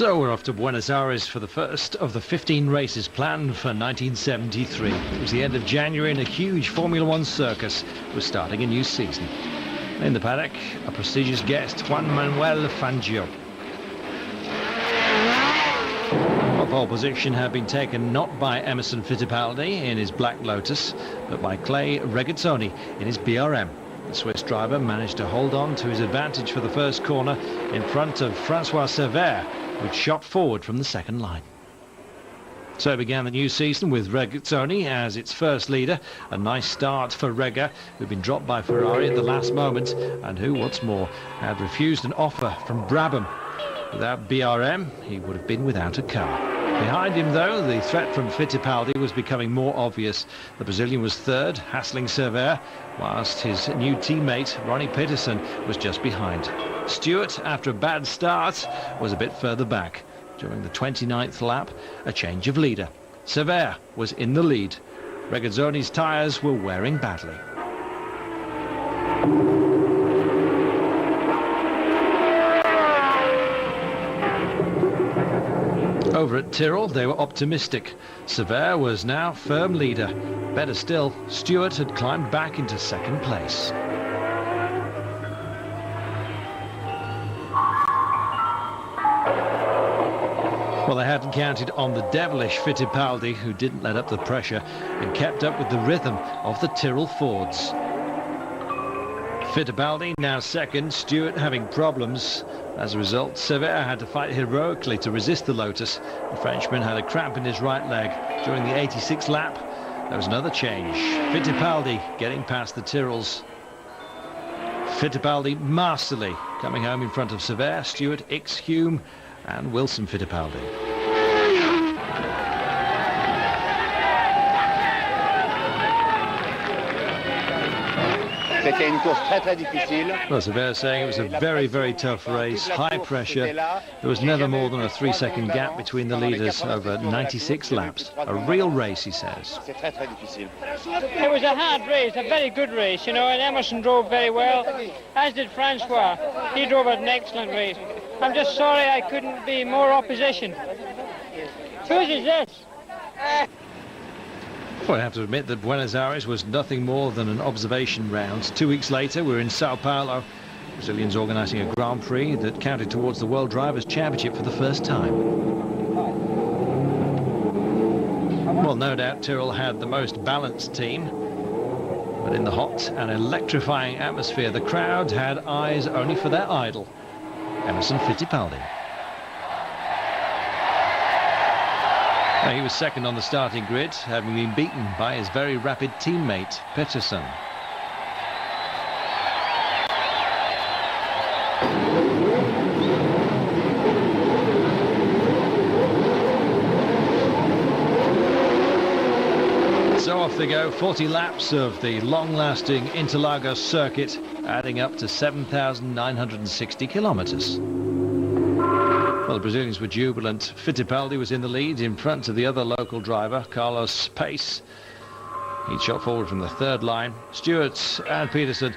So we're off to Buenos Aires for the first of the 15 races planned for 1973. It was the end of January and a huge Formula One circus was starting a new season. In the paddock, a prestigious guest, Juan Manuel Fangio. The pole position had been taken not by Emerson Fittipaldi in his Black Lotus, but by Clay Regazzoni in his BRM. The Swiss driver managed to hold on to his advantage for the first corner in front of Francois Cervera, which shot forward from the second line. So began the new season with Regazzoni as its first leader. A nice start for Rega, who'd been dropped by Ferrari at the last moment and who, what's more, had refused an offer from Brabham. Without BRM, he would have been without a car. Behind him, though, the threat from Fittipaldi was becoming more obvious. The Brazilian was third, hassling Cervera, whilst his new teammate, Ronnie Peterson, was just behind. Stewart, after a bad start, was a bit further back. During the 29th lap, a change of leader. Cervera was in the lead. Regazzoni's tyres were wearing badly. Over at Tyrrell, they were optimistic. Cervera was now firm leader. Better still, Stewart had climbed back into second place. Well, they hadn't counted on the devilish Fittipaldi, who didn't let up the pressure and kept up with the rhythm of the Tyrrell Fords. Fittipaldi now second, Stewart having problems. As a result, Cervera had to fight heroically to resist the Lotus. The Frenchman had a cramp in his right leg. During the 86th lap, there was another change. Fittipaldi getting past the Tyrrells. Fittipaldi masterly coming home in front of Cervera, Stewart, Ickx, Hume and Wilson Fittipaldi. Well, Cervera saying it was a very, very tough race, high pressure. There was never more than a 3-second gap between the leaders over 96 laps. A real race, he says. It was a hard race, a very good race, you know, and Emerson drove very well, as did Francois. He drove an excellent race. I'm just sorry I couldn't be more opposition. Whose is this? Well, I have to admit that Buenos Aires was nothing more than an observation round. 2 weeks later, we're in Sao Paulo. Brazilians organising a Grand Prix that counted towards the World Drivers' Championship for the first time. Well, no doubt Tyrrell had the most balanced team, but in the hot and electrifying atmosphere, the crowd had eyes only for their idol, Emerson Fittipaldi. Now, he was second on the starting grid, having been beaten by his very rapid teammate, Peterson. So off they go, 40 laps of the long-lasting Interlagos circuit, adding up to 7,960 kilometers. Well, the Brazilians were jubilant. Fittipaldi was in the lead in front of the other local driver, Carlos Pace. He'd shot forward from the third line. Stewart and Peterson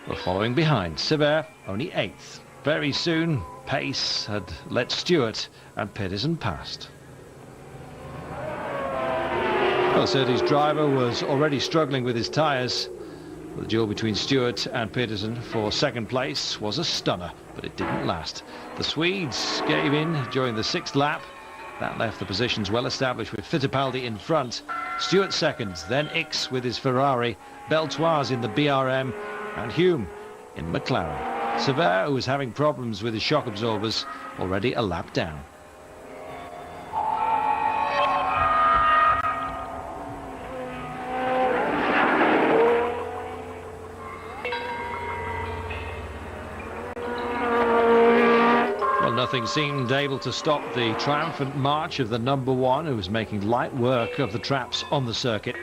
were following behind. Cervera only 8th. Very soon, Pace had let Stewart and Peterson past. Well, Surtees' driver was already struggling with his tyres. The duel between Stewart and Peterson for second place was a stunner, but it didn't last. The Swedes gave in during the 6th lap. That left the positions well established with Fittipaldi in front, Stewart second, then Ickx with his Ferrari, Beltoise in the BRM and Hume in McLaren. Cervera, who was having problems with his shock absorbers, already a lap down. Nothing seemed able to stop the triumphant march of the number one, who was making light work of the traps on the circuit.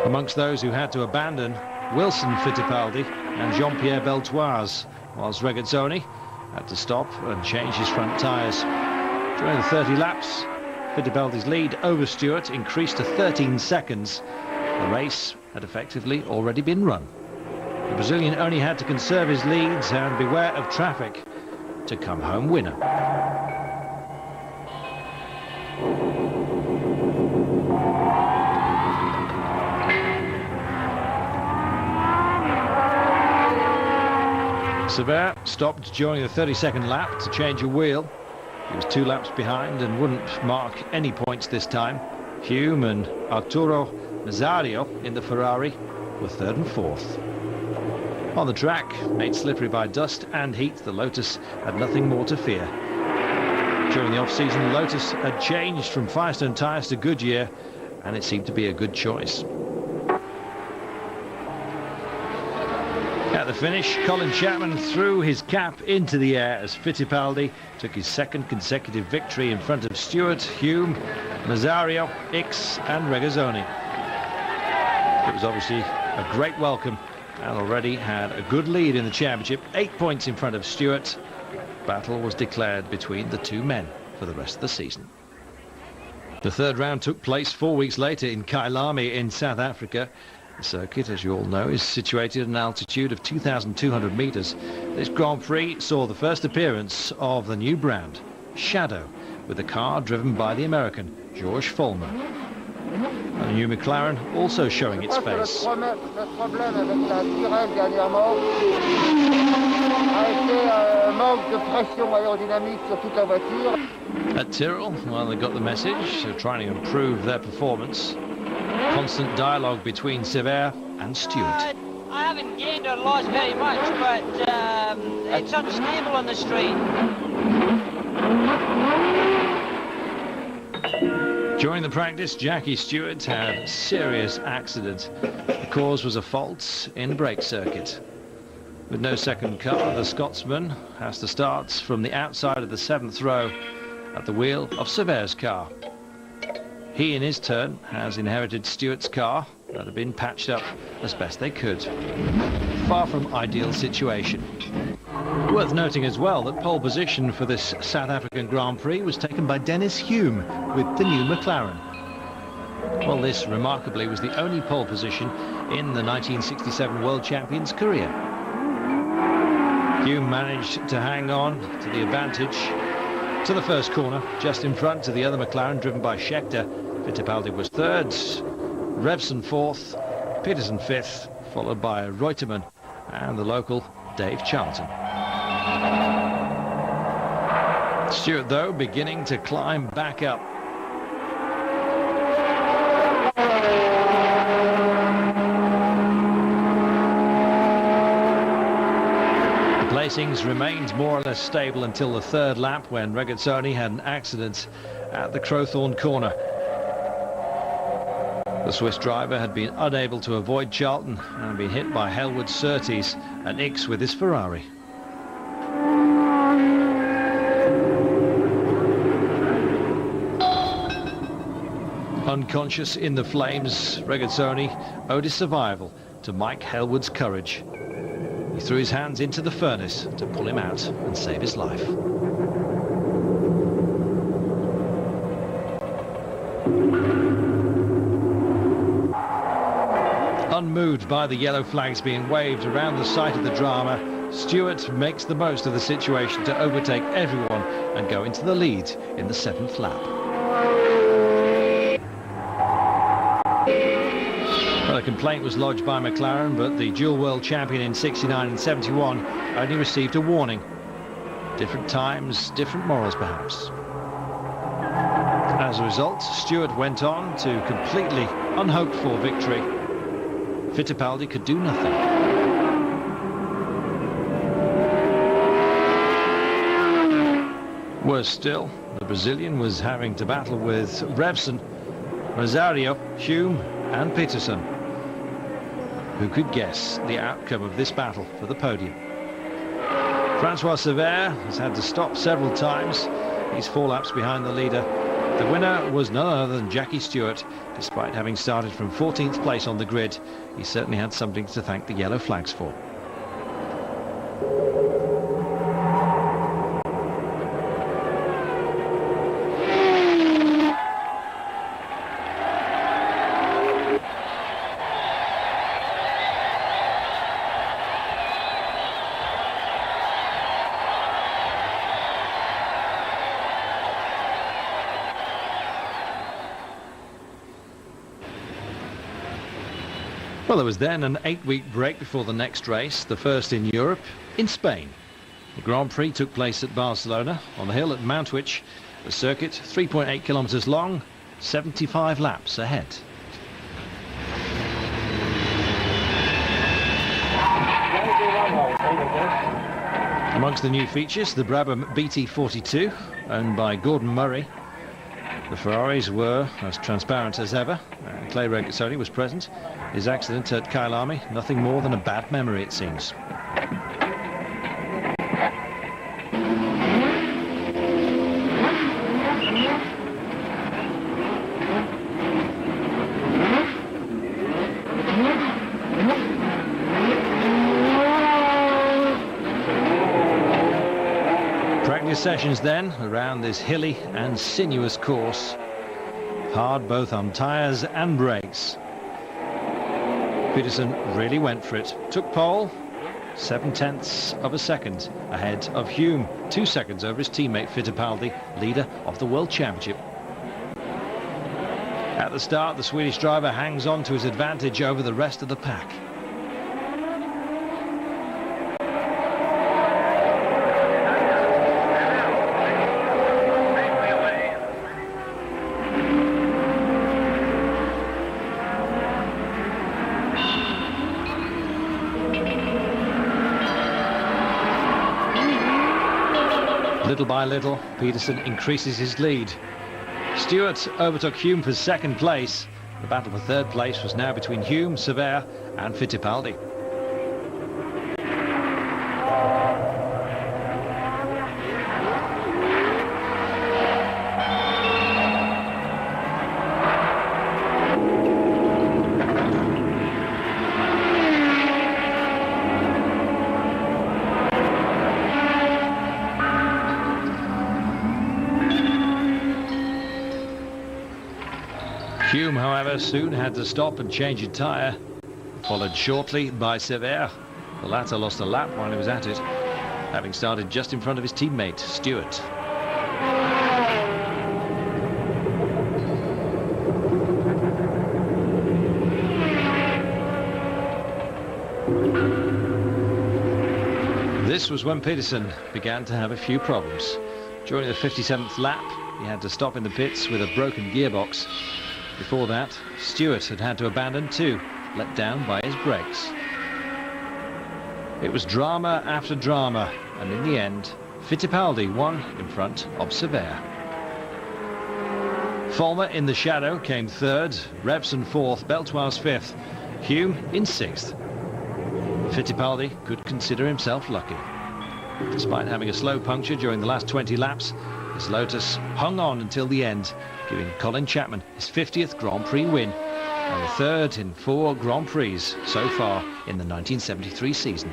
Amongst those who had to abandon, Wilson Fittipaldi and Jean-Pierre Beltoise, whilst Regazzoni had to stop and change his front tyres. During the 30 laps, Fittipaldi's lead over Stewart increased to 13 seconds. The race had effectively already been run. The Brazilian only had to conserve his leads and beware of traffic. to come home winner. Sever stopped during the 32nd lap to change a wheel. He was 2 laps behind and wouldn't mark any points this time. Hume and Arturo Nazario in the Ferrari were 3rd and 4th. On the track, made slippery by dust and heat, the Lotus had nothing more to fear. During the off-season, Lotus had changed from Firestone tyres to Goodyear, and it seemed to be a good choice. At the finish, Colin Chapman threw his cap into the air as Fittipaldi took his 2nd consecutive victory in front of Stewart, Hume, Nazario, Ickx and Regazzoni. It was obviously a great welcome and already had a good lead in the championship, 8 points in front of Stewart. Battle was declared between the 2 men for the rest of the season. The 3rd round took place 4 weeks later in Kyalami in South Africa. The circuit, as you all know, is situated at an altitude of 2,200 meters. This Grand Prix saw the first appearance of the new brand, Shadow, with a car driven by the American George Follmer. And the new McLaren also showing its face. At Tyrrell, well, they got the message. They're trying to improve their performance. Constant dialogue between Sever and Stewart. I haven't gained or lost very much, but it's unstable on the straight. During the practice, Jackie Stewart had a serious accident. The cause was a fault in brake circuit. With no second car, the Scotsman has to start from the outside of the 7th row at the wheel of Sever's car. He, in his turn, has inherited Stewart's car that had been patched up as best they could. Far from ideal situation. Worth noting as well that pole position for this South African Grand Prix was taken by Dennis Hume with the new McLaren. Well, this, remarkably, was the only pole position in the 1967 World Champions' career. Hume managed to hang on to the advantage to the first corner, just in front of the other McLaren driven by Scheckter. Fittipaldi was 3rd, Revson 4th, Peterson 5th, followed by Reutemann and the local Dave Charlton. Stewart, though, beginning to climb back up. Placings remained more or less stable until the 3rd lap, when Regazzoni had an accident at the Crowthorne corner. The Swiss driver had been unable to avoid Charlton and been hit by Helwood Surtees and Ickx with his Ferrari. Unconscious in the flames, Regazzoni owed his survival to Mike Helwood's courage. He threw his hands into the furnace to pull him out and save his life. Unmoved by the yellow flags being waved around the site of the drama, Stewart makes the most of the situation to overtake everyone and go into the lead in the 7th lap. Well, a complaint was lodged by McLaren, but the dual world champion in 69 and 71 only received a warning. Different times, different morals perhaps. As a result, Stewart went on to completely unhoped for victory. Fittipaldi could do nothing. Worse still, the Brazilian was having to battle with Revson, Nazario, Hume and Peterson. Who could guess the outcome of this battle for the podium? Francois Sever has had to stop several times. He's 4 laps behind the leader. The winner was none other than Jackie Stewart. Despite having started from 14th place on the grid, he certainly had something to thank the yellow flags for. Well, there was then an 8-week break before the next race, the first in Europe, in Spain. The Grand Prix took place at Barcelona, on the hill at Mountwich, a circuit 3.8 kilometres long, 75 laps ahead. Amongst the new features, the Brabham BT42, owned by Gordon Murray. The Ferraris were as transparent as ever. Clay Regazzoni was present. His accident at Kyalami, nothing more than a bad memory, it seems. Sessions then around this hilly and sinuous course, hard both on tyres and brakes. Peterson really went for it, took pole, 0.7 of a second ahead of Hume, 2 seconds over his teammate Fittipaldi, leader of the World Championship. At the start, the Swedish driver hangs on to his advantage over the rest of the pack. Little by little, Peterson increases his lead. Stewart overtook Hume for second place. The battle for third place was now between Hume, Sever and Fittipaldi. Hume, however, soon had to stop and change a tyre, followed shortly by Sever. The latter lost a lap while he was at it, having started just in front of his teammate, Stewart. This was when Peterson began to have a few problems. During the 57th lap, he had to stop in the pits with a broken gearbox. Before that, Stewart had to abandon too, let down by his brakes. It was drama after drama, and in the end, Fittipaldi won in front of Sever. Fulmer in the shadow came third, Revson fourth, Beltoise fifth, Hume in sixth. Fittipaldi could consider himself lucky. Despite having a slow puncture during the last 20 laps, his Lotus hung on until the end, giving Colin Chapman his 50th Grand Prix win and the third in 4 Grand Prix so far in the 1973 season.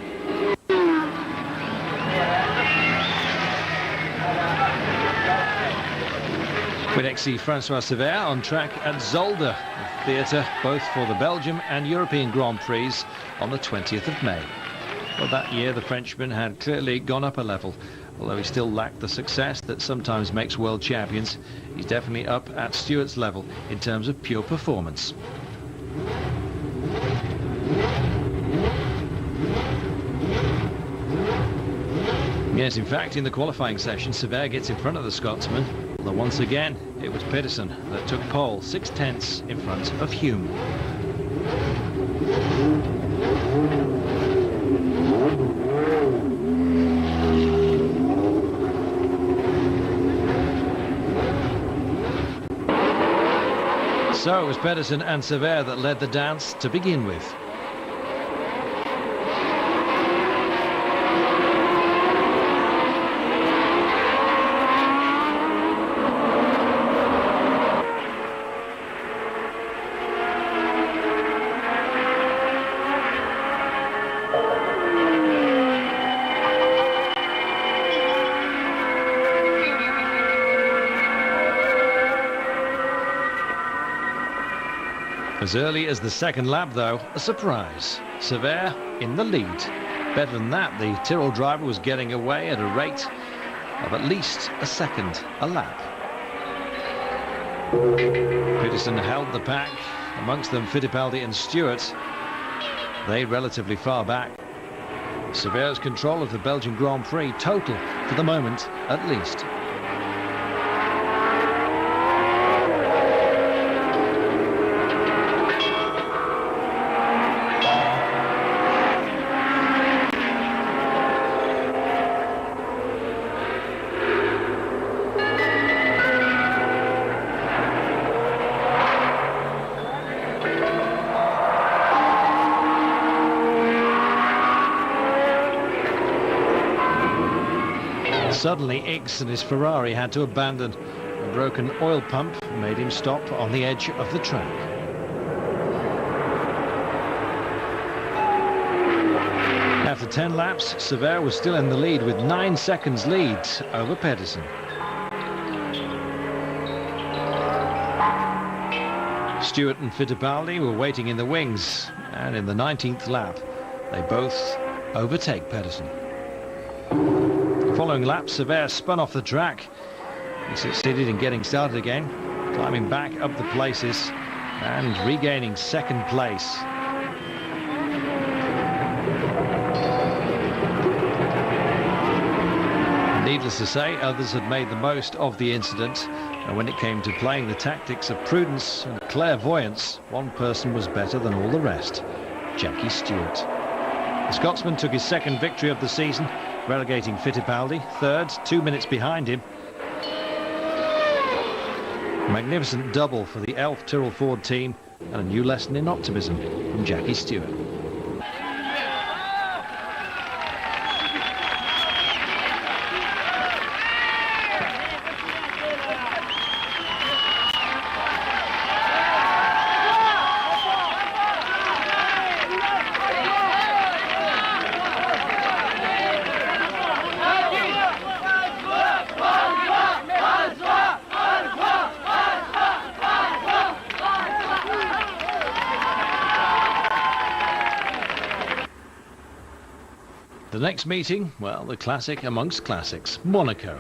We next see Francois Sever on track at Zolder, the theatre both for the Belgium and European Grand Prix on the 20th of May. Well, that year the Frenchman had clearly gone up a level. Although he still lacked the success that sometimes makes world champions, he's definitely up at Stewart's level in terms of pure performance. Yes, in fact, in the qualifying session, Sever gets in front of the Scotsman, although once again, it was Peterson that took pole, 0.6 in front of Hume. So it was Pedersen and Sever that led the dance to begin with. As early as the second lap, though, a surprise. Sever in the lead. Better than that, the Tyrrell driver was getting away at a rate of at least a second a lap. Peterson held the pack, amongst them Fittipaldi and Stewart. they relatively far back. Severe's control of the Belgian Grand Prix, total for the moment at least. Suddenly, Ix and his Ferrari had to abandon. A broken oil pump made him stop on the edge of the track. After 10 laps, Severe was still in the lead with 9 seconds lead over Pedersen. Stewart and Fittipaldi were waiting in the wings, and in the 19th lap, they both overtake Pedersen. Following lap, Severe spun off the track. He succeeded in getting started again, climbing back up the places and regaining second place. Needless to say, others had made the most of the incident, and when it came to playing the tactics of prudence and clairvoyance, one person was better than all the rest: Jackie Stewart. The Scotsman took his second victory of the season, relegating Fittipaldi third, 2 minutes behind him. Magnificent double for the Elf Tyrrell Ford team, and a new lesson in optimism from Jackie Stewart. The next meeting, well, the classic amongst classics, Monaco.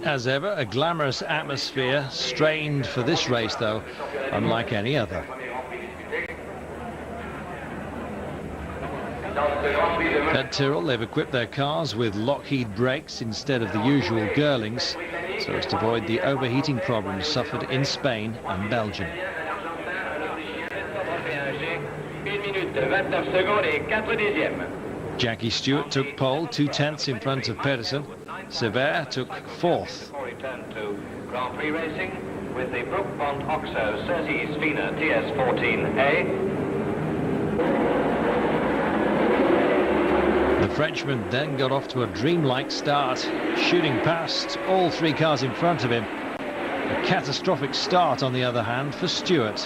As ever, a glamorous atmosphere, strained for this race though, unlike any other. At Tyrrell, they've equipped their cars with Lockheed brakes instead of the usual Girlings, so as to avoid the overheating problems suffered in Spain and Belgium. Jackie Stewart took pole, 2/10 in front of Pedersen. Severe took fourth. Return to Grand Prix racing with the Brook von Oxo Cersei Spina TS14A. The Frenchman then got off to a dreamlike start, shooting past all 3 cars in front of him. A catastrophic start, on the other hand, for Stewart,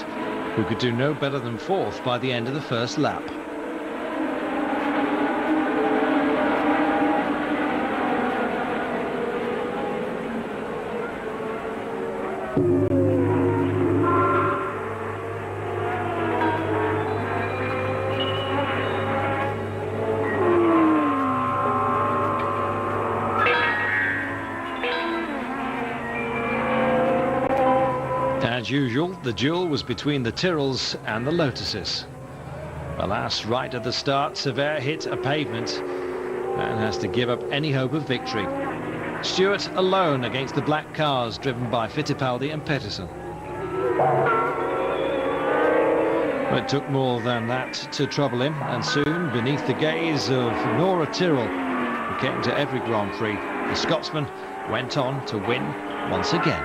who could do no better than fourth by the end of the first lap. As usual, the duel was between the Tyrrells and the Lotuses. Alas, right at the start, Severe hit a pavement and has to give up any hope of victory. Stewart alone against the black cars driven by Fittipaldi and Pedersen. But it took more than that to trouble him, and soon, beneath the gaze of Nora Tyrrell, who came to every Grand Prix, the Scotsman went on to win once again.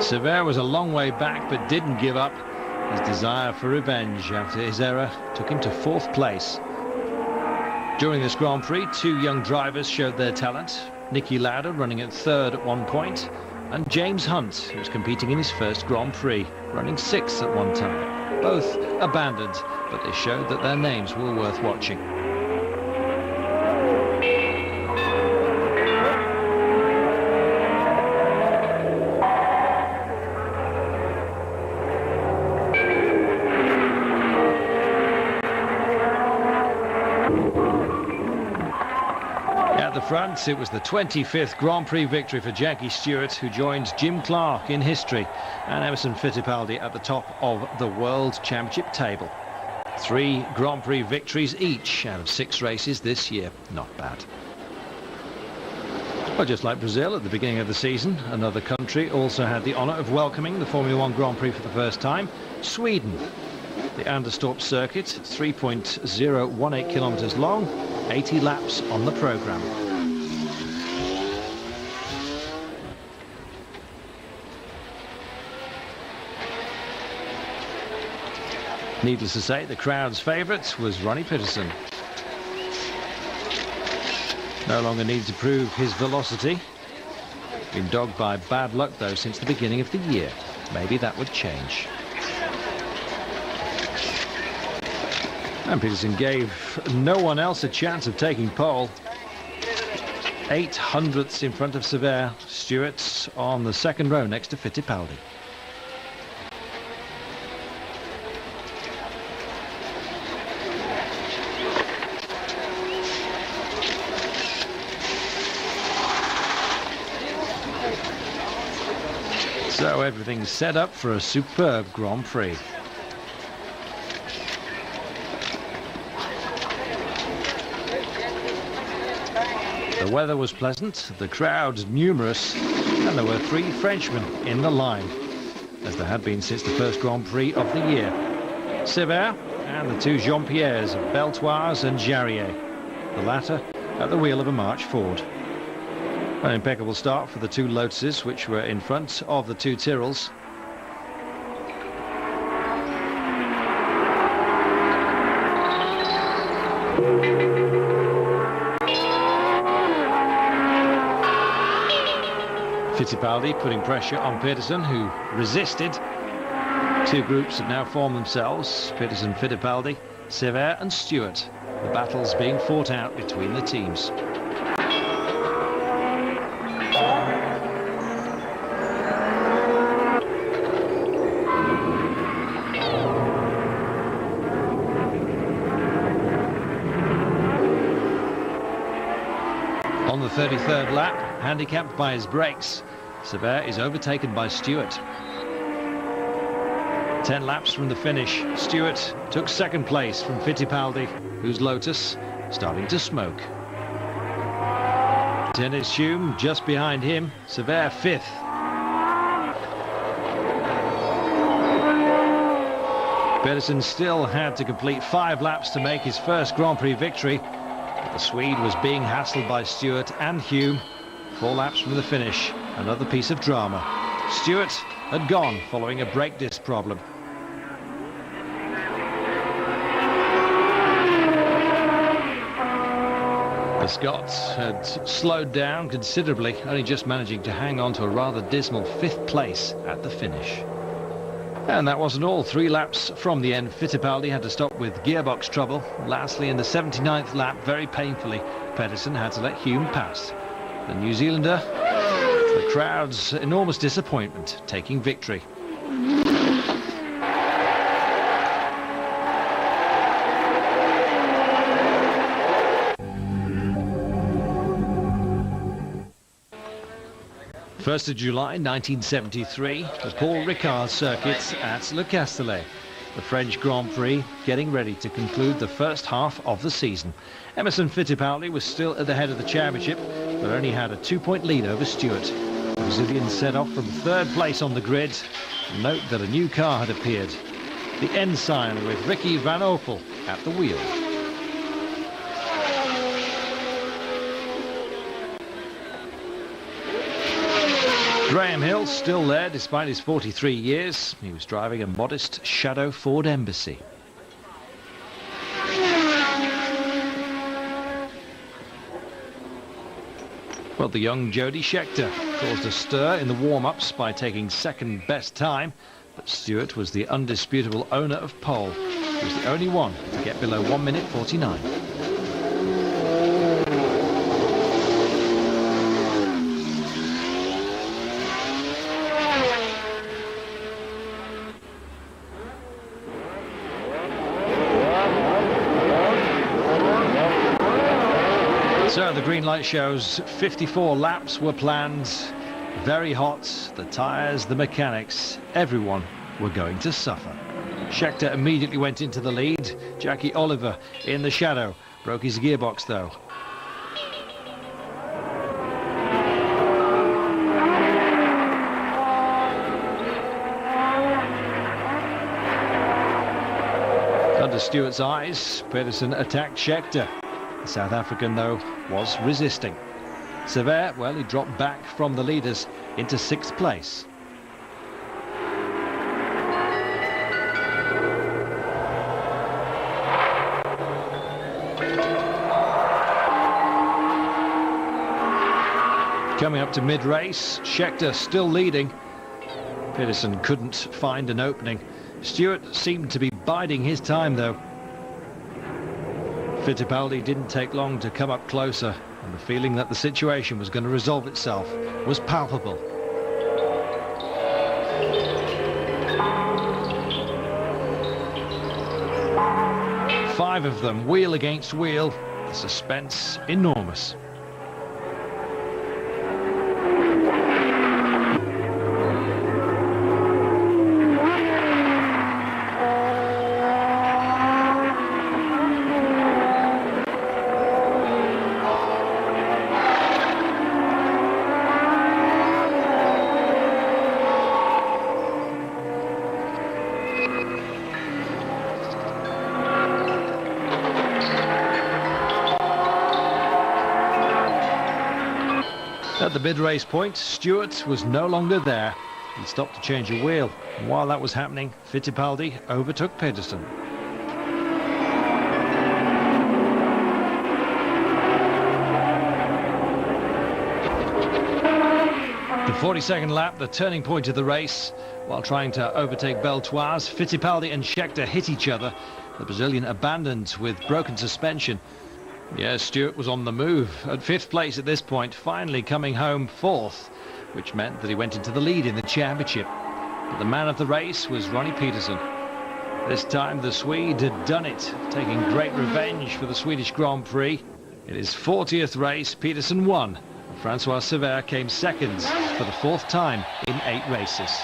Severe was a long way back but didn't give up. His desire for revenge after his error took him to fourth place. During this Grand Prix, 2 young drivers showed their talent. Nicky Lauda running at third at one point, and James Hunt, who was competing in his first Grand Prix, running 6th at one time. Both abandoned, but they showed that their names were worth watching. front. It was the 25th Grand Prix victory for Jackie Stewart, who joined Jim Clark in history and Emerson Fittipaldi at the top of the World Championship table. 3 Grand Prix victories each out of 6 races this year. Not bad. Well, just like Brazil at the beginning of the season, another country also had the honour of welcoming the Formula 1 Grand Prix for the first time. Sweden. The Anderstorp circuit, 3.018 kilometres long, 80 laps on the programme. Needless to say, the crowd's favourite was Ronnie Peterson. No longer needs to prove his velocity. Been dogged by bad luck, though, since the beginning of the year. Maybe that would change. And Peterson gave no one else a chance of taking pole. 8 hundredths in front of Sever. Stewart on the second row next to Fittipaldi. So everything's set up for a superb Grand Prix. The weather was pleasant, the crowd numerous, and there were 3 Frenchmen in the line, as there had been since the first Grand Prix of the year. Sever and the 2 Jean-Pierres, Beltoise and Jarrier, the latter at the wheel of a March Ford. An impeccable start for the 2 Lotuses, which were in front of the 2 Tyrrells. Fittipaldi putting pressure on Peterson, who resisted. 2 groups have now formed themselves: Peterson, Fittipaldi, Sever and Stewart. The battles being fought out between the teams. On the 33rd lap, handicapped by his brakes, Sever is overtaken by Stewart. 10 laps from the finish, Stewart took second place from Fittipaldi, whose Lotus starting to smoke. Dennis Hume just behind him, Sever 5th. Pedersen still had to complete 5 laps to make his first Grand Prix victory. But the Swede was being hassled by Stewart and Hume. 4 laps from the finish, another piece of drama. Stewart had gone following a brake disc problem. The Scots had slowed down considerably, only just managing to hang on to a rather dismal 5th place at the finish. And that wasn't all. 3 laps from the end, Fittipaldi had to stop with gearbox trouble. Lastly, in the 79th lap, very painfully, Pedersen had to let Hume pass. The New Zealander, the crowd's enormous disappointment, taking victory. First of July 1973, the Paul Ricard circuit at Le Castellet. The French Grand Prix getting ready to conclude the first half of the season. Emerson Fittipaldi was still at the head of the championship, but only had a 2-point lead over Stewart. The Brazilian set off from 3rd place on the grid. Note that a new car had appeared. The Ensign with Ricky Van Opel at the wheel. Graham Hill still there despite his 43 years. He was driving a modest Shadow Ford Embassy. Well, the young Jody Scheckter caused a stir in the warm-ups by taking second best time, but Stewart was the undisputable owner of pole. He was the only one to get below 1 minute 49. So the green light shows 54 laps were planned. Very hot. The tyres, the mechanics, everyone were going to suffer. Scheckter immediately went into the lead. Jackie Oliver in the shadow. Broke his gearbox though. Under Stewart's eyes, Pedersen attacked Scheckter. The South African, though, was resisting. Sever, well, he dropped back from the leaders into 6th place. Coming up to mid-race, Scheckter still leading. Pedersen couldn't find an opening. Stewart seemed to be biding his time, though. Fittipaldi didn't take long to come up closer, and the feeling that the situation was going to resolve itself was palpable. Five of them, wheel against wheel, the suspense enormous. At the mid-race point, Stewart was no longer there. He stopped to change a wheel. And while that was happening, Fittipaldi overtook Pedersen. The 42nd lap, the turning point of the race. While trying to overtake Beltoise, Fittipaldi and Scheckter hit each other. The Brazilian abandoned with broken suspension. Yes, Stewart was on the move. At 5th place at this point, finally coming home 4th, which meant that he went into the lead in the championship. But the man of the race was Ronnie Peterson. This time the Swede had done it, taking great revenge for the Swedish Grand Prix. In his 40th race, Peterson won. Francois Sever came second for the 4th time in 8 races.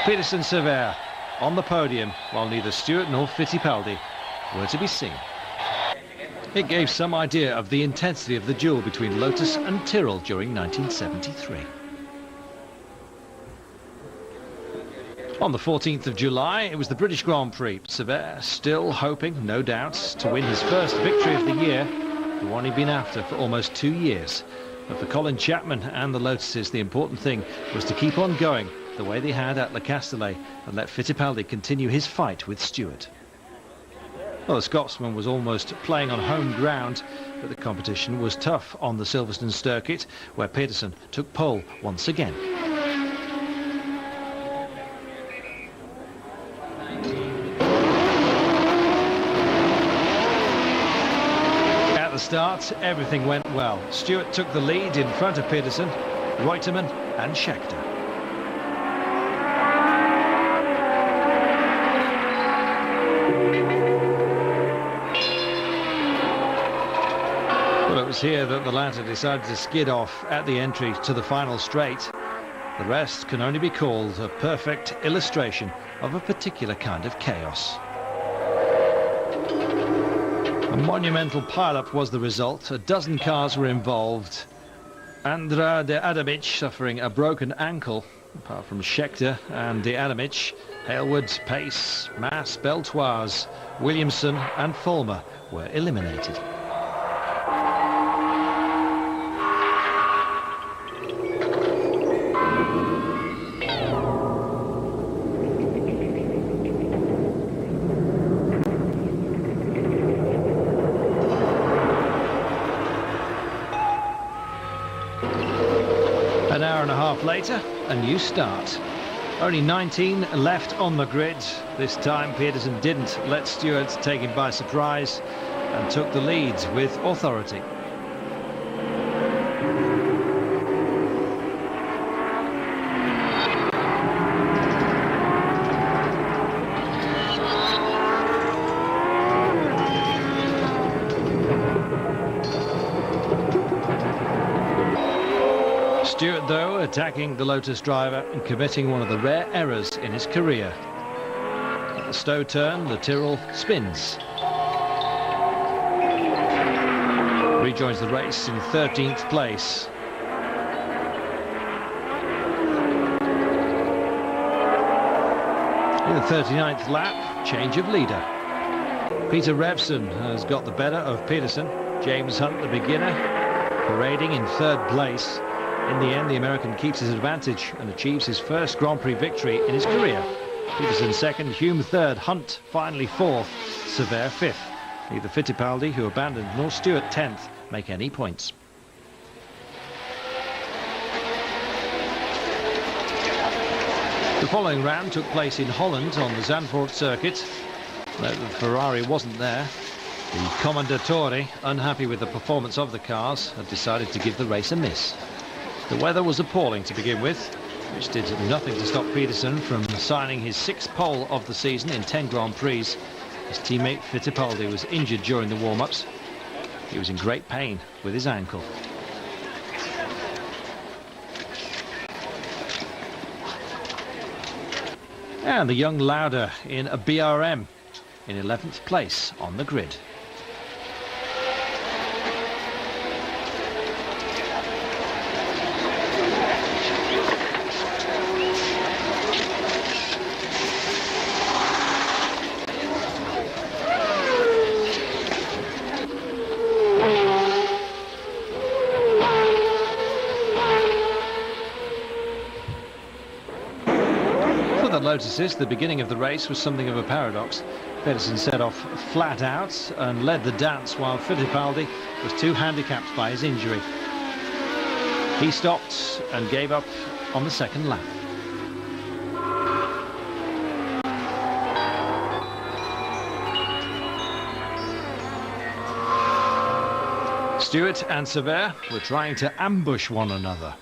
Peterson-Sever on the podium, while neither Stewart nor Fittipaldi were to be seen. It gave some idea of the intensity of the duel between Lotus and Tyrrell during 1973. On the 14th of July, it was the British Grand Prix. Sever still hoping, no doubt, to win his first victory of the year, the one he'd been after for almost 2 years. But for Colin Chapman and the Lotuses, the important thing was to keep on going the way they had at Le Castellet and let Fittipaldi continue his fight with Stewart. Well, the Scotsman was almost playing on home ground, but the competition was tough on the Silverstone circuit, where Peterson took pole once again. At the start, everything went well. Stewart took the lead in front of Peterson, Reutemann and Scheckter. It was here that the latter decided to skid off at the entry to the final straight. The rest can only be called a perfect illustration of a particular kind of chaos. A monumental pile-up was the result. A dozen cars were involved. Andra de Adamic suffering a broken ankle. Apart from Scheckter and de Adamic, Hailwood, Pace, Mass, Beltoise, Williamson and Fulmer were eliminated. An hour and a half later, a new start. Only 19 left on the grid. This time Peterson didn't let Stewart take him by surprise and took the lead with authority. attacking the Lotus driver and committing one of the rare errors in his career. At the Stowe turn, the Tyrrell spins. Rejoins the race in 13th place. In the 39th lap, change of leader. Peter Revson has got the better of Peterson. James Hunt, the beginner, parading in 3rd place. In the end, the American keeps his advantage and achieves his first Grand Prix victory in his career. Peterson 2nd, Hume 3rd, Hunt finally 4th, Sever 5th. Neither Fittipaldi, who abandoned, nor Stewart 10th make any points. The following round took place in Holland on the Zandvoort circuit. The Ferrari wasn't there. The Commendatore, unhappy with the performance of the cars, had decided to give the race a miss. The weather was appalling to begin with, which did nothing to stop Peterson from signing his 6th pole of the season in 10 Grand Prix. His teammate Fittipaldi was injured during the warm-ups. He was in great pain with his ankle. And the young Lauda in a BRM in 11th place on the grid. Lotuses, the beginning of the race was something of a paradox. Pedersen set off flat out and led the dance while Fittipaldi was too handicapped by his injury. He stopped and gave up on the 2nd lap. Stewart and Sever were trying to ambush one another,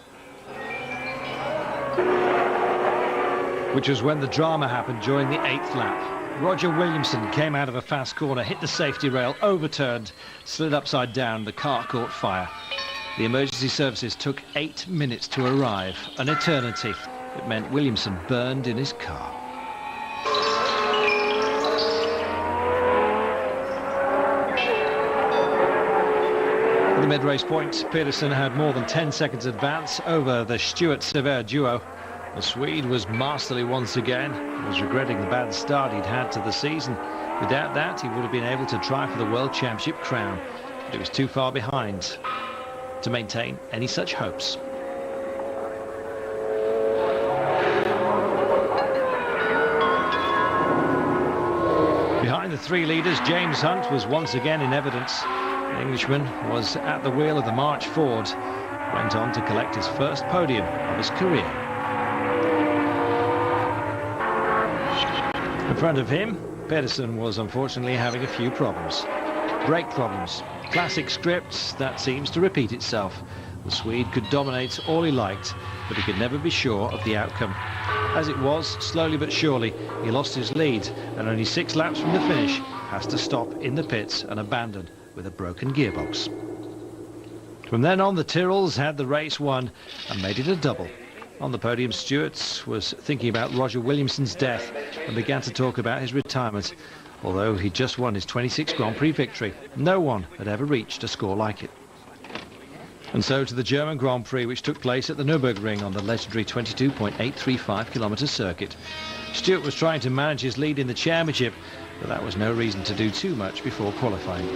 which was when the drama happened during the 8th lap. Roger Williamson came out of a fast corner, hit the safety rail, overturned, slid upside down, the car caught fire. The emergency services took 8 minutes to arrive, an eternity. It meant Williamson burned in his car. At the mid-race point, Peterson had more than 10 seconds advance over the Stewart-Sever duo. The Swede was masterly once again. He was regretting the bad start he'd had to the season. Without that, he would have been able to try for the World Championship crown. But it was too far behind to maintain any such hopes. Behind the 3 leaders, James Hunt was once again in evidence. The Englishman was at the wheel of the March Ford. Went on to collect his first podium of his career. In front of him, Pedersen was unfortunately having a few problems. Brake problems. Classic script that seems to repeat itself. The Swede could dominate all he liked, but he could never be sure of the outcome. As it was, slowly but surely, he lost his lead, and only 6 laps from the finish has to stop in the pits and abandon with a broken gearbox. From then on, the Tyrrells had the race won and made it a double. On the podium, Stewart was thinking about Roger Williamson's death and began to talk about his retirement. Although he just won his 26th Grand Prix victory, no one had ever reached a score like it. And so to the German Grand Prix, which took place at the Nürburgring on the legendary 22.835 kilometre circuit. Stewart was trying to manage his lead in the championship, but that was no reason to do too much before qualifying.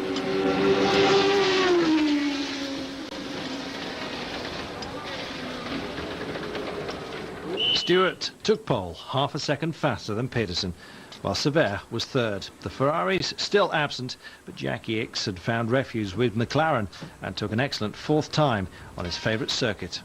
Stewart took pole half a second faster than Pedersen, while Sever was 3rd. The Ferraris still absent, but Jackie Ickx had found refuge with McLaren and took an excellent 4th time on his favourite circuit.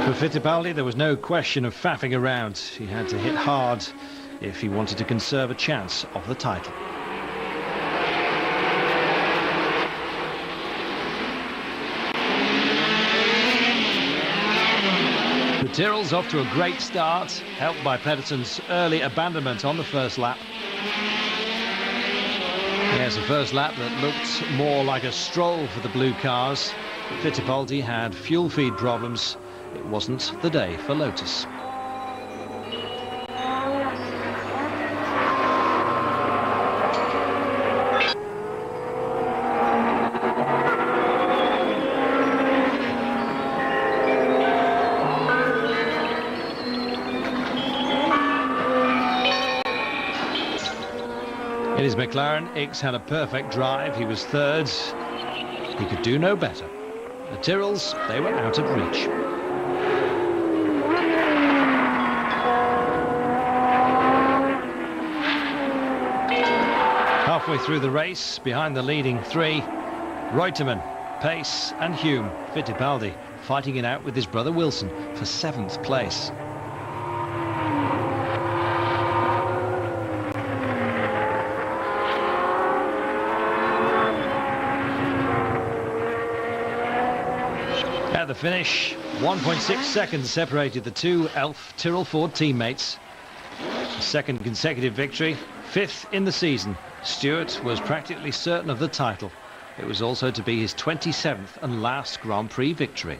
For Fittipaldi, there was no question of faffing around. He had to hit hard if he wanted to conserve a chance of the title. Tyrrell's off to a great start, helped by Pedersen's early abandonment on the first lap. Yes, a first lap that looked more like a stroll for the blue cars. Fittipaldi had fuel feed problems. It wasn't the day for Lotus. In his McLaren, Ickx had a perfect drive. He was third. He could do no better. The Tyrrells, they were out of reach. Halfway through the race, behind the leading three, Reutemann, Pace and Hume, Fittipaldi fighting it out with his brother Wilson for 7th place. At the finish, 1.6 seconds separated the two Elf Tyrrell Ford teammates. A second consecutive victory, 5th in the season. Stewart was practically certain of the title. It was also to be his 27th and last Grand Prix victory.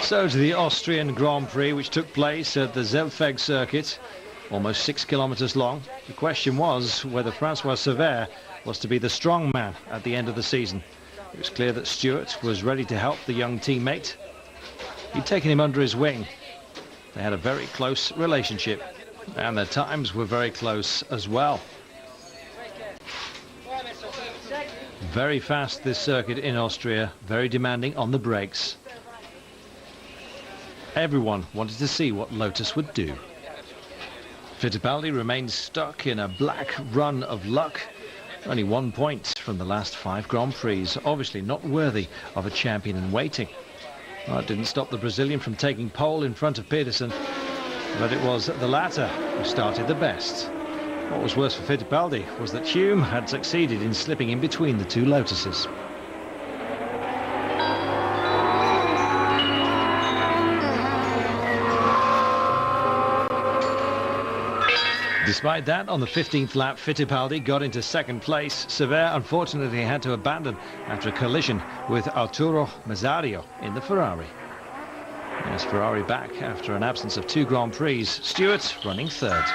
So to the Austrian Grand Prix, which took place at the Zeltweg circuit, almost 6 kilometers long. The question was whether Francois Sever was to be the strong man at the end of the season. It was clear that Stewart was ready to help the young teammate. He'd taken him under his wing. They had a very close relationship, and their times were very close as well. Very fast, this circuit in Austria, very demanding on the brakes. Everyone wanted to see what Lotus would do. Fittipaldi remains stuck in a black run of luck. Only 1 point from the last 5 Grand Prix. Obviously not worthy of a champion in waiting. Well, it didn't stop the Brazilian from taking pole in front of Pedersen, but it was the latter who started the best. What was worse for Fittipaldi was that Hume had succeeded in slipping in between the two Lotuses. Despite that, on the 15th lap, Fittipaldi got into 2nd place. Sever unfortunately had to abandon after a collision with Arturo Mazzario in the Ferrari. Yes, Ferrari back after an absence of 2 Grand Prix. Stewart running 3rd.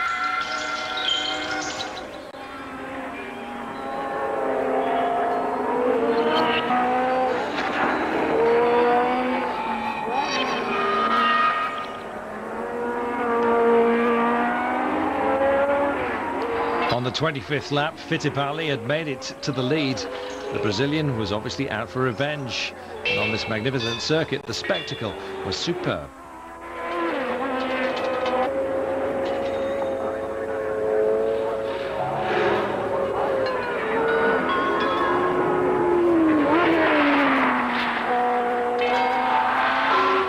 On the 25th lap, Fittipaldi had made it to the lead. The Brazilian was obviously out for revenge. And on this magnificent circuit, the spectacle was superb.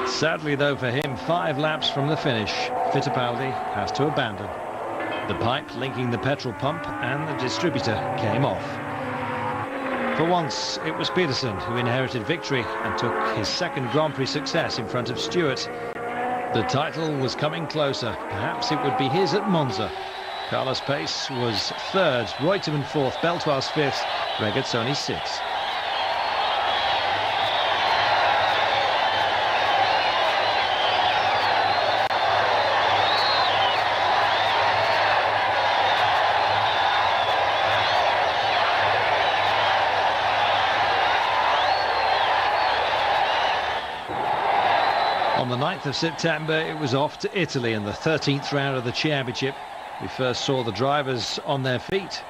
Sadly, though, for him, 5 laps from the finish, Fittipaldi has to abandon. The pipe linking the petrol pump and the distributor came off. For once, it was Pedersen who inherited victory and took his 2nd Grand Prix success in front of Stewart. The title was coming closer. Perhaps it would be his at Monza. Carlos Pace was 3rd, Reutemann 4th, Beltoise 5th, Regazzoni 6th. On the 9th of September, it was off to Italy in the 13th round of the championship. We first saw the drivers on their feet.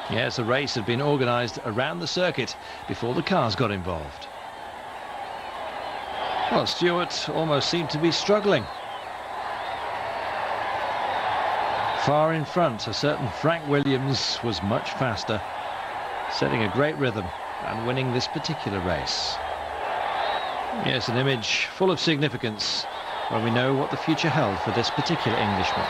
Yes, the race had been organised around the circuit before the cars got involved. Well, Stewart almost seemed to be struggling. Far in front, a certain Frank Williams was much faster, setting a great rhythm. and winning this particular race. Yes, an image full of significance when we know what the future held for this particular Englishman.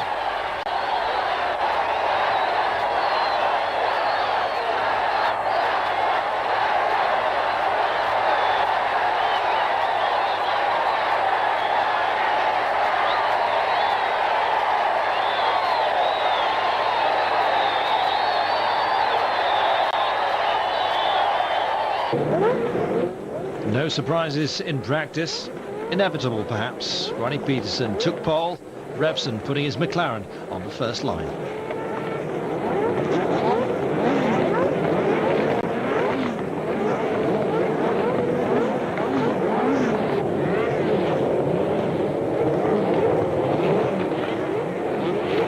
No surprises in practice. Inevitable, perhaps. Ronnie Peterson took pole, Revson putting his McLaren on the first line.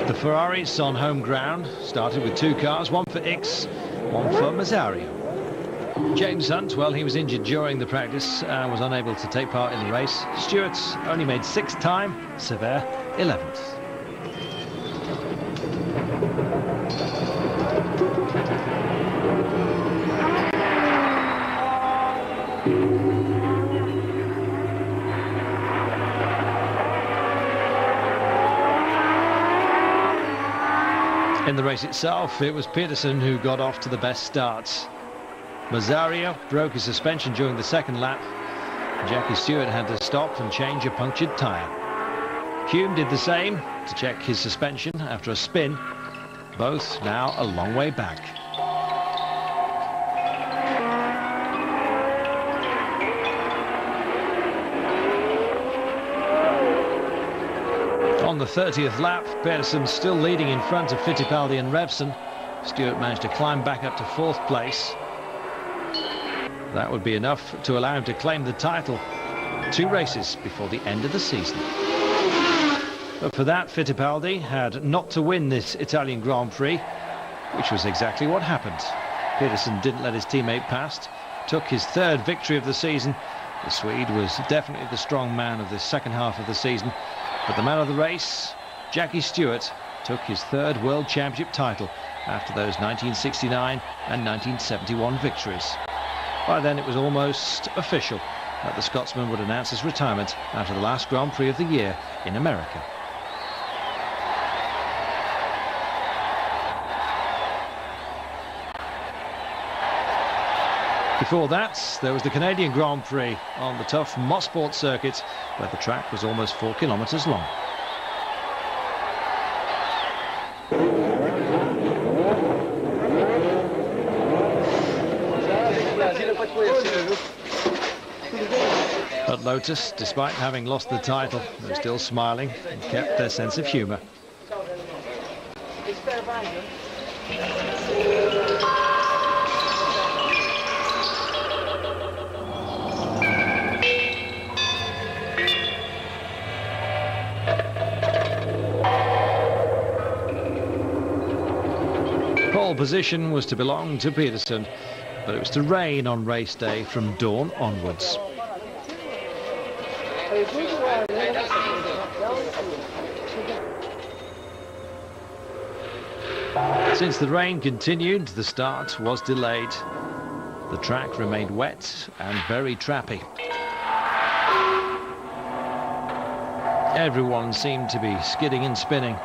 The Ferraris on home ground started with two cars, one for Ickx, one for Mazzario. James Hunt, well, he was injured during the practice and was unable to take part in the race. Stewart only made 6th time, Sever 11th. In the race itself, it was Peterson who got off to the best starts. Mazzario broke his suspension during the second lap. Jackie Stewart had to stop and change a punctured tyre. Hume did the same to check his suspension after a spin. Both now a long way back. On the 30th lap, Peterson still leading in front of Fittipaldi and Revson. Stewart managed to climb back up to 4th place. That would be enough to allow him to claim the title 2 races before the end of the season. But for that, Fittipaldi had not to win this Italian Grand Prix, which was exactly what happened. Peterson didn't let his teammate past, took his 3rd victory of the season. The Swede was definitely the strong man of the second half of the season, but the man of the race, Jackie Stewart, took his 3rd World Championship title after those 1969 and 1971 victories. By then it was almost official that the Scotsman would announce his retirement after the last Grand Prix of the year in America. Before that, there was the Canadian Grand Prix on the tough Mosport circuit, where the track was almost 4 kilometres long. But Lotus, despite having lost the title, were still smiling and kept their sense of humour. Pole position was to belong to Peterson, but it was to rain on race day from dawn onwards. Since the rain continued, the start was delayed. The track remained wet and very trappy. Everyone seemed to be skidding and spinning.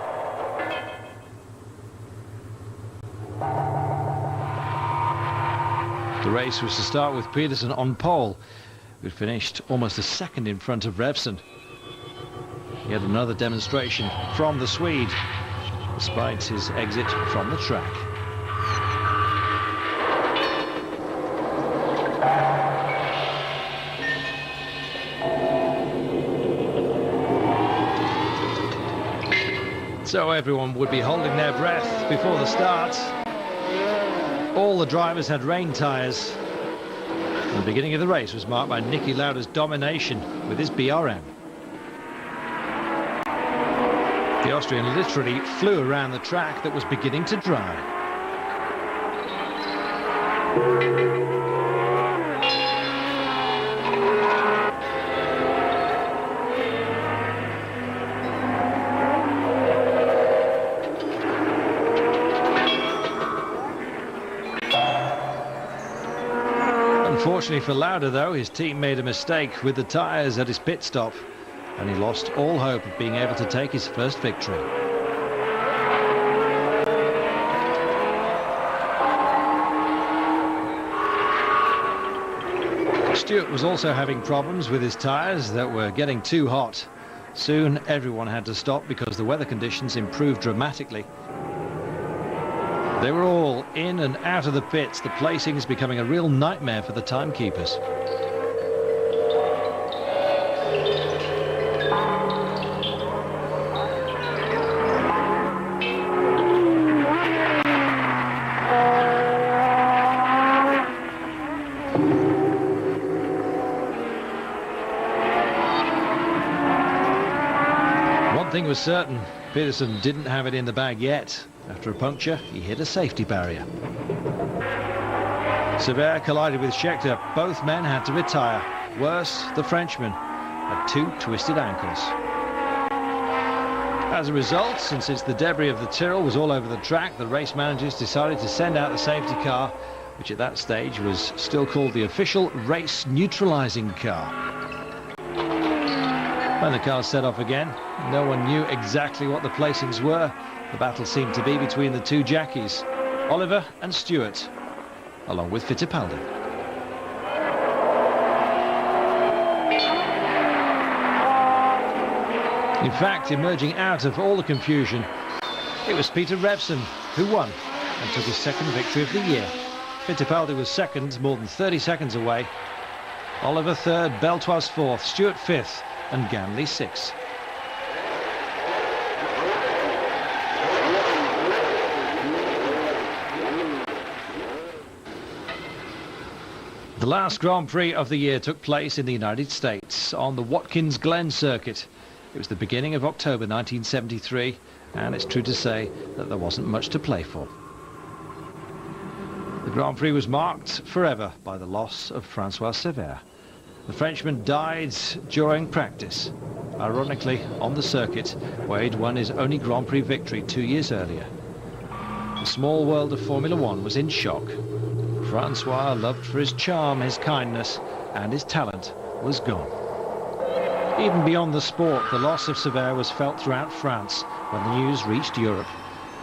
The race was to start with Peterson on pole, who finished almost a second in front of Revson. Yet another demonstration from the Swede, despite his exit from the track. So everyone would be holding their breath before the start. All the drivers had rain tyres. The beginning of the race was marked by Niki Lauda's domination with his BRM. The Austrian literally flew around the track that was beginning to dry. Unfortunately for Lauda, though, his team made a mistake with the tyres at his pit stop, and he lost all hope of being able to take his first victory. Stewart was also having problems with his tyres that were getting too hot. Soon everyone had to stop because the weather conditions improved dramatically. They were all in and out of the pits, the placings becoming a real nightmare for the timekeepers. One thing was certain, Peterson didn't have it in the bag yet. After a puncture, he hit a safety barrier. Sever collided with Scheckter. Both men had to retire. Worse, the Frenchman had 2 twisted ankles. As a result, since the debris of the Tyrrell was all over the track, the race managers decided to send out the safety car, which at that stage was still called the official race neutralizing car. When the car set off again, no one knew exactly what the placings were. The battle seemed to be between the 2 jackies, Oliver and Stewart, along with Fittipaldi. In fact, emerging out of all the confusion, it was Peter Revson who won and took his second victory of the year. Fittipaldi was second, more than 30 seconds away. Oliver third, Beltoise fourth, Stewart fifth, and Ganley sixth. The last Grand Prix of the year took place in the United States on the Watkins Glen circuit. It was the beginning of October 1973, and it's true to say that there wasn't much to play for. The Grand Prix was marked forever by the loss of Francois Sever. The Frenchman died during practice, ironically on the circuit where he'd won his only Grand Prix victory 2 years earlier. The small world of Formula One was in shock. Francois, loved for his charm, his kindness, and his talent, was gone. Even beyond the sport, the loss of Sever was felt throughout France when the news reached Europe.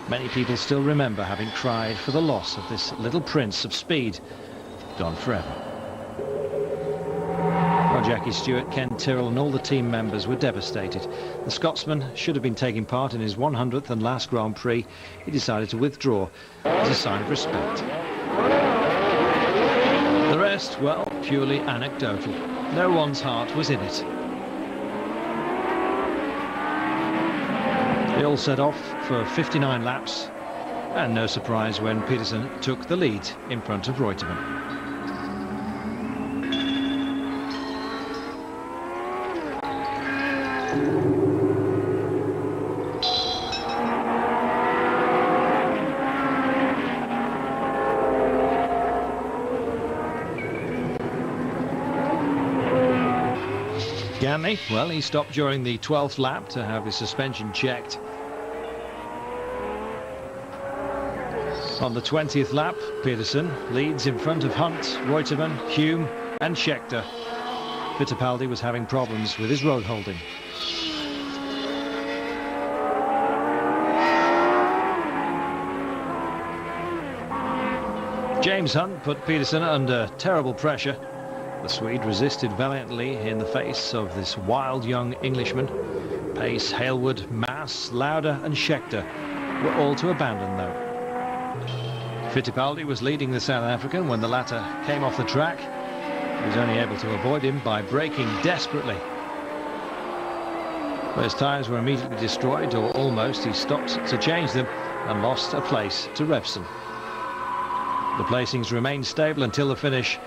Many people still remember having cried for the loss of this little prince of speed, gone forever. Well, Jackie Stewart, Ken Tyrrell and all the team members were devastated. The Scotsman should have been taking part in his 100th and last Grand Prix. He decided to withdraw as a sign of respect. The rest, well, purely anecdotal. No one's heart was in it. They all set off for 59 laps, and no surprise when Peterson took the lead in front of Reutemann. Ganley, well, he stopped during the 12th lap to have his suspension checked. On the 20th lap, Peterson leads in front of Hunt, Reutemann, Hume and Scheckter. Fittipaldi was having problems with his road holding. James Hunt put Peterson under terrible pressure. The Swede resisted valiantly in the face of this wild young Englishman. Pace, Hailwood, Maas, Lauda and Scheckter were all to abandon, though. Fittipaldi was leading the South African when the latter came off the track. He was only able to avoid him by braking desperately. When his tyres were immediately destroyed, or almost, he stopped to change them and lost a place to Revson. The placings remained stable until the finish.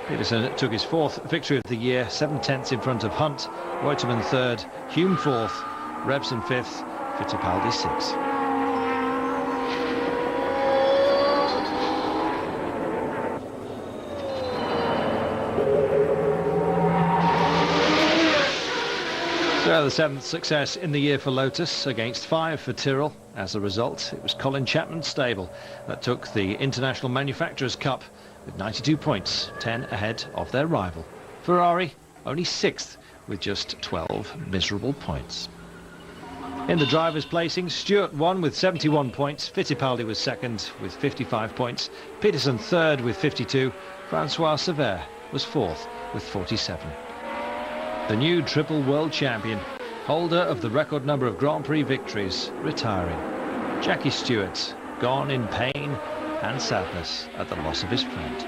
Peterson took his 4th victory of the year, 7/10 in front of Hunt, Reutemann 3rd, Hume 4th, Revson 5th, Fittipaldi 6th. So the 7th success in the year for Lotus, against 5 for Tyrrell. As a result, it was Colin Chapman's stable that took the International Manufacturers' Cup with 92 points, 10 ahead of their rival. Ferrari only 6th with just 12 miserable points. In the drivers' placings, Stewart won with 71 points, Fittipaldi was second with 55 points, Peterson third with 52, Francois Sever was fourth with 47. The new triple world champion, holder of the record number of Grand Prix victories, retiring. Jackie Stewart, gone in pain and sadness at the loss of his friend.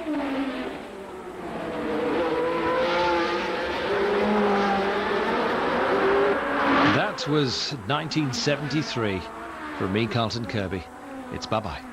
That was 1973. From me, Carlton Kirby, it's bye-bye.